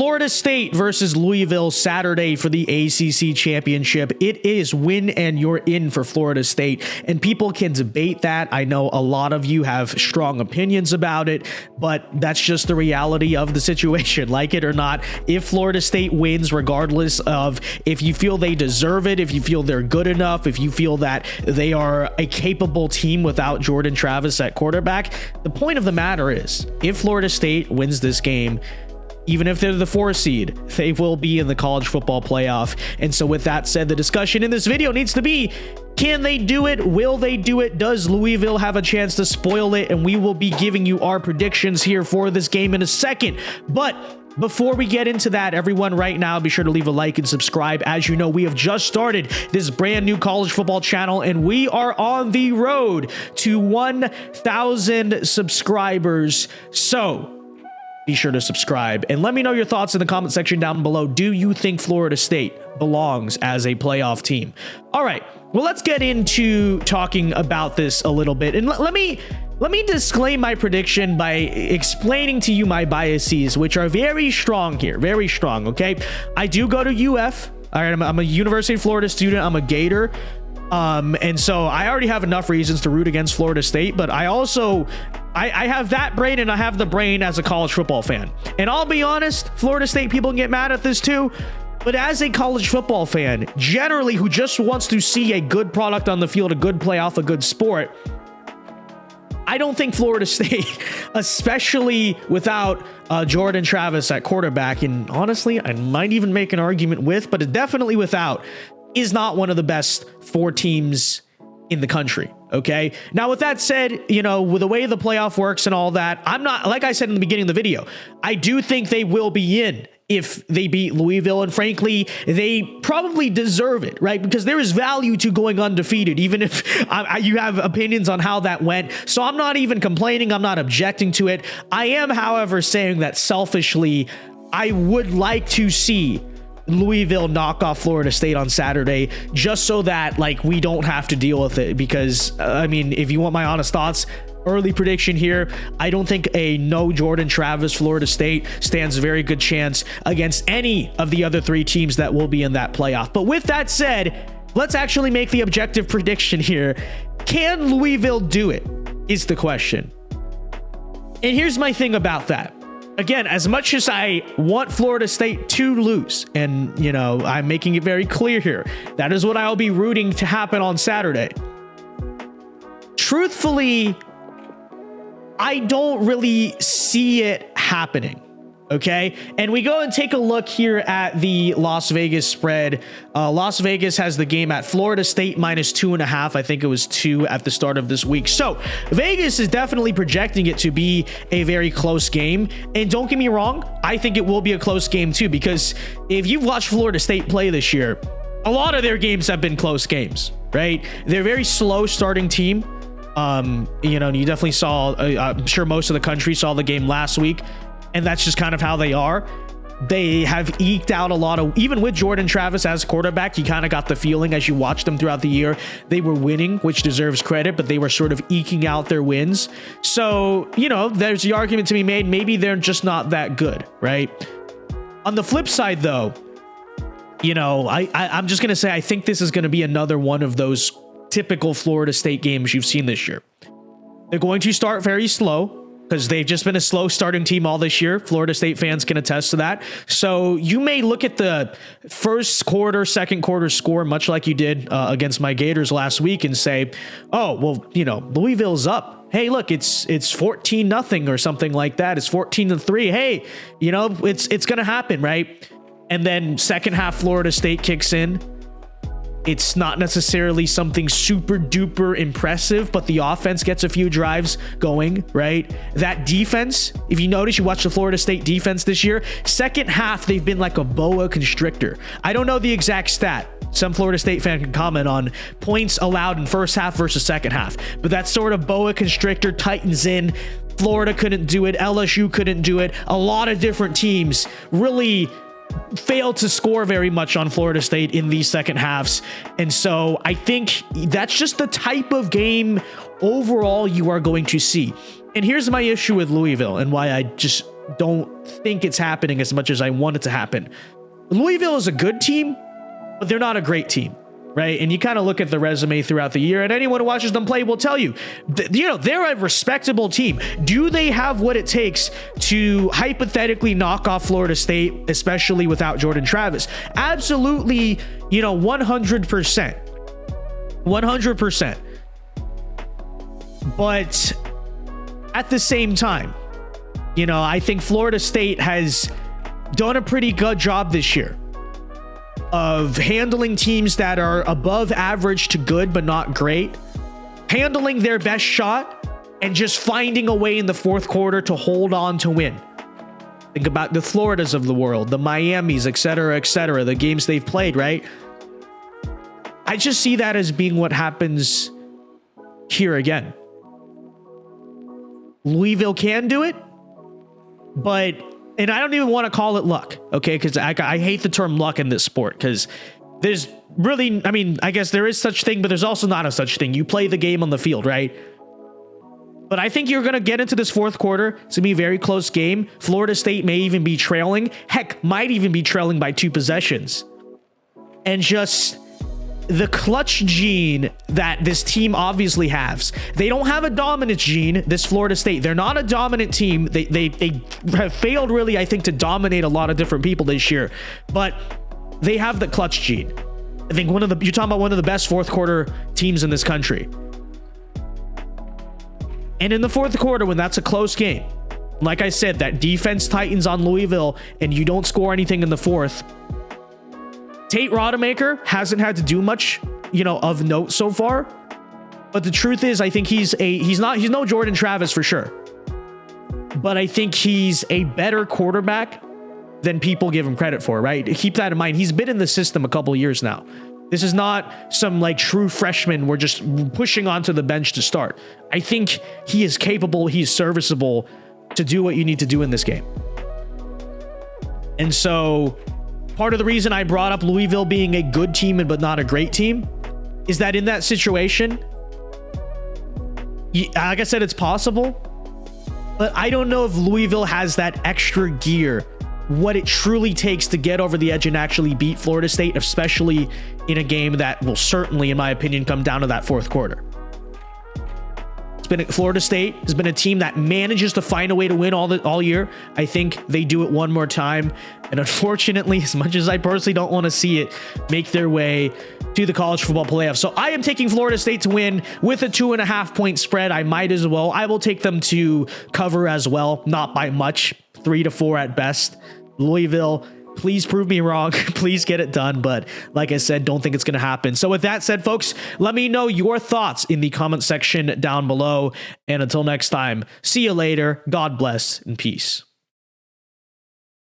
Florida State versus Louisville Saturday for the ACC championship. It is win and you're in for Florida State, and people can debate that. I know a lot of you have strong opinions about it, but that's just the reality of the situation. Like it or not, if Florida State wins, regardless of if you feel they deserve it, if you feel they're good enough, if you feel that they are a capable team without Jordan Travis at quarterback, the point of the matter is, if Florida State wins this game, even if they're the 4 seed, they will be in the college football playoff. And so with that said, the discussion in this video needs to be, can they do it? Will they do it? Does Louisville have a chance to spoil it? And we will be giving you our predictions here for this game in a second. But before we get into that, everyone right now, be sure to leave a like and subscribe. As you know, we have just started this brand new college football channel, and we are on the road to 1,000 subscribers. So be sure to subscribe and let me know your thoughts in the comment section down below. Do you think Florida State belongs as a playoff team? All right, well, let's get into talking about this a little bit. And let me disclaim my prediction by explaining to you my biases, which are very strong here, very strong, okay? I do go to UF. All right, I'm a University of Florida student. I'm a Gator. And so I already have enough reasons to root against Florida State, but I also I have that brain, and I have the brain as a college football fan. And I'll be honest, Florida State people can get mad at this too, but as a college football fan, generally who just wants to see a good product on the field, a good playoff, a good sport, I don't think Florida State, especially without Jordan Travis at quarterback, and honestly, I might even make an argument with, but definitely without, is not one of the best 4 teams in the country. Okay. Now, with that said, you know, with the way the playoff works and all that, I'm not, like I said in the beginning of the video, I do think they will be in if they beat Louisville, and frankly, they probably deserve it, right? Because there is value to going undefeated, even if you have opinions on how that went. So I'm not even complaining. I'm not objecting to it. I am, however, saying that selfishly, I would like to see Louisville knock off Florida State on Saturday, just so that like we don't have to deal with it. Because I mean, if you want my honest thoughts, early prediction here, I don't think a no Jordan Travis Florida State stands a very good chance against any of the other 3 teams that will be in that playoff. But with that said, let's actually make the objective prediction here. Can Louisville do it is the question. And here's my thing about that. Again, as much as I want Florida State to lose, and, you know, I'm making it very clear here, that is what I'll be rooting to happen on Saturday. Truthfully, I don't really see it happening. Okay, and we go and take a look here at the Las Vegas spread. Las Vegas has the game at Florida State -2.5. I think it was 2 at the start of this week. So Vegas is definitely projecting it to be a very close game. And don't get me wrong, I think it will be a close game too, because if you've watched Florida State play this year, a lot of their games have been close games, right? They're a very slow starting team. You know, you definitely saw, I'm sure most of the country saw the game last week. And that's just kind of how they are. They have eked out a lot of, even with Jordan Travis as quarterback, you kind of got the feeling as you watched them throughout the year, they were winning, which deserves credit, but they were sort of eking out their wins. So, you know, there's the argument to be made. Maybe they're just not that good, right? On the flip side, though, you know, I'm just going to say, I think this is going to be another one of those typical Florida State games you've seen this year. They're going to start very slow, because they've just been a slow starting team all this year. Florida State fans can attest to that. So you may look at the first quarter, second quarter score, much like you did against my Gators last week, and say, oh, well, you know, Louisville's up. Hey, look, it's 14-0 or something like that. It's 14-3. Hey, you know, it's going to happen, right? And then second half, Florida State kicks in. It's not necessarily something super duper impressive, but the offense gets a few drives going, right? That defense, if you notice, you watch the Florida State defense this year, second half, they've been like a boa constrictor. I don't know the exact stat. Some Florida State fan can comment on points allowed in first half versus second half, but that sort of boa constrictor tightens in. Florida couldn't do it. LSU couldn't do it. A lot of different teams really failed to score very much on Florida State in these second halves. And so I think that's just the type of game overall you are going to see. And here's my issue with Louisville and why I just don't think it's happening as much as I want it to happen. Louisville is a good team, but they're not a great team, right? And you kind of look at the resume throughout the year, and anyone who watches them play will tell you, they're a respectable team. Do they have what it takes to hypothetically knock off Florida State, especially without Jordan Travis? Absolutely, 100%. 100%. But at the same time, I think Florida State has done a pretty good job this year of handling teams that are above average to good but not great, handling their best shot, and just finding a way in the fourth quarter to hold on to win. Think about the Floridas of the world, the Miamis, et cetera, the games they've played, right? I just see that as being what happens here again. Louisville can do it, and I don't even want to call it luck, okay? Because I hate the term luck in this sport, because there's really, I guess there is such thing, but there's also not a such thing. You play the game on the field, right? But I think you're going to get into this fourth quarter. It's going to be a very close game. Florida State may even be trailing. Heck, might even be trailing by 2 possessions. And just the clutch gene that this team obviously has. They don't have a dominant gene, this Florida State. They're not a dominant team. They have failed, really, I think, to dominate a lot of different people this year. But they have the clutch gene. I think you're talking about one of the best fourth quarter teams in this country. And in the fourth quarter, when that's a close game, like I said, that defense tightens on Louisville and you don't score anything in the fourth, Tate Rodemaker hasn't had to do much, of note so far. But the truth is, I think he's no Jordan Travis for sure. But I think he's a better quarterback than people give him credit for, right? Keep that in mind. He's been in the system a couple of years now. This is not some true freshman we're just pushing onto the bench to start. I think he is capable, he's serviceable to do what you need to do in this game. And so part of the reason I brought up Louisville being a good team but not a great team is that in that situation, like I said, it's possible, but I don't know if Louisville has that extra gear, what it truly takes to get over the edge and actually beat Florida State, especially in a game that will certainly, in my opinion, come down to that fourth quarter. Florida State has been a team that manages to find a way to win all year. I think they do it one more time. And unfortunately, as much as I personally don't want to see it, make their way to the college football playoffs. So I am taking Florida State to win with a 2.5 point spread. I might as well. I will take them to cover as well. Not by much, 3-4 at best. Louisville, please prove me wrong. Please get it done. But like I said, don't think it's going to happen. So with that said, folks, let me know your thoughts in the comment section down below. And until next time, see you later. God bless and peace.